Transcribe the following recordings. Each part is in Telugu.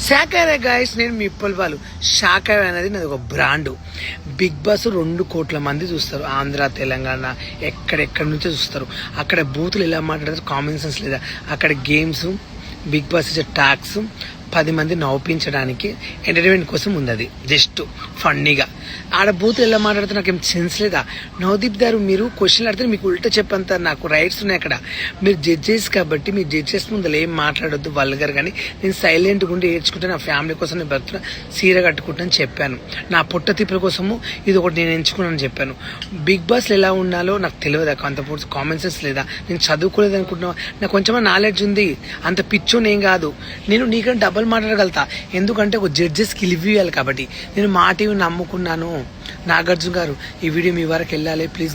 శాఖారే గాయస్, నేను మీ వాళ్ళు. శాఖారే అనేది నాది ఒక బ్రాండ్. బిగ్ బాస్ 2 కోట్ల మంది చూస్తారు. ఆంధ్ర, తెలంగాణ, ఎక్కడెక్కడి నుంచో చూస్తారు. అక్కడ బూతులు ఎలా మాట్లాడతారు, కామన్ సెన్స్ లేదా. అక్కడ గేమ్స్, బిగ్ బాస్ ఇచ్చే టాక్స్ 10 మంది నవ్వించడానికి ఎంటర్టైన్మెంట్ కోసం ఉంది. అది జస్ట్ ఫన్నీగా. ఆడ బూతులు ఎలా మాట్లాడితే నాకేం సెన్స్ లేదా. నవదీప్ గారు, మీరు క్వశ్చన్లు అడితే మీకు ఉల్టా చెప్పంత నాకు రైట్స్ ఉన్నాయి. అక్కడ మీరు జడ్జెస్ కాబట్టి మీరు జడ్జెస్ ముందు ఏం మాట్లాడొద్దు వల్గర్. కానీ నేను సైలెంట్గా ఉండి ఏడ్చుకుంటే నా ఫ్యామిలీ కోసం నేను బతుకున్నా, సీర కట్టుకుంటానని చెప్పాను. నా పొట్ట తిప్పుల కోసము ఇది ఒకటి నేను ఎంచుకున్నాను చెప్పాను. బిగ్ బాస్లో ఎలా ఉండాలో నాకు తెలియదు. అంత కామన్ సెన్స్ లేదా. నేను చదువుకోలేదు అనుకుంటున్నా, నాకు కొంచెం నాలెడ్జ్ ఉంది. అంత పిచ్చోని ఏం కాదు. నేను నీకంటే డబల్ మాట్లాడగలుగుతా. ఎందుకంటే ఒక జడ్జెస్కి లివ్ ఇవ్వాలి కాబట్టి. నేను మా టీవీ నమ్ముకున్నాను. నాగార్జున గారు, ఈ వీడియో మీ వరకు వెళ్ళాలి ప్లీజ్.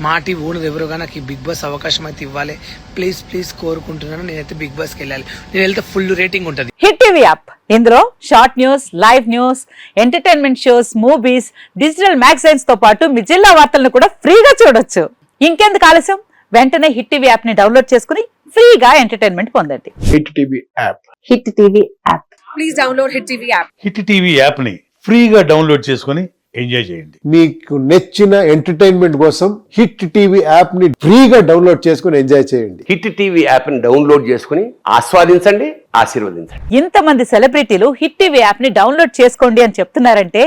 మా టీవీ ఓనర్ ఎవరోగా నాకు ఈ బిగ్ బాస్ అవకాశం అయితే ఇవ్వాలి ప్లీజ్ ప్లీజ్ కోరుకుంటున్నాను. నేనైతే బిగ్ బాస్కి వెళ్ళాలి. నేను వెళ్తే ఫుల్ రేటింగ్ ఉంటుంది. హిట్ టీవీ యాప్, ఇందులో short news, live news, entertainment shows, movies, digital magazines తో పాటు మీ జిల్లా వార్తలను కూడా ఫ్రీగా చూడొచ్చు. ఇంకెందుకు ఆలస్యం, వెంటనే హిట్ టీవీ యాప్ ని డౌన్లోడ్ చేసుకుని ఫ్రీగా ఎంటర్టైన్మెంట్ పొందండి. Hit TV app. Hit TV app. Please download hit TV app. Hit TV app ని ఫ్రీగా డౌన్లోడ్ చేసుకుని ఎంజాయ్ చేయండి. మీకు నచ్చిన ఎంటర్టైన్మెంట్ కోసం హిట్ టీవీ యాప్ ని ఫ్రీగా డౌన్లోడ్ చేసుకుని ఎంజాయ్ చేయండి. హిట్ టీవీ యాప్ ని డౌన్లోడ్ చేసుకుని ఆస్వాదించండి, ఆశీర్వదించండి. ఇంతమంది సెలబ్రిటీలు హిట్ టీవీ యాప్ ని డౌన్లోడ్ చేసుకోండి అని చెప్తున్నారంటే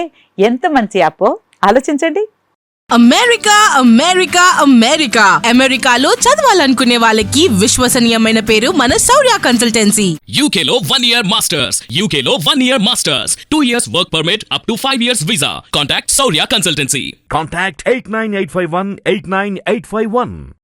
ఎంత మంచి యాప్ ఆలోచించండి. అమెరికా అమెరికా అమెరికా అమెరికాలో చదవాలనుకునే వాళ్ళకి విశ్వసనీయమైన పేరు మన శౌర్య కన్సల్టెన్సీ. UK లో 1 year masters. UK లో 1 year masters. 2 years work permit up to 5 years visa. Contact Saurya Consultancy. Contact 89851 89851.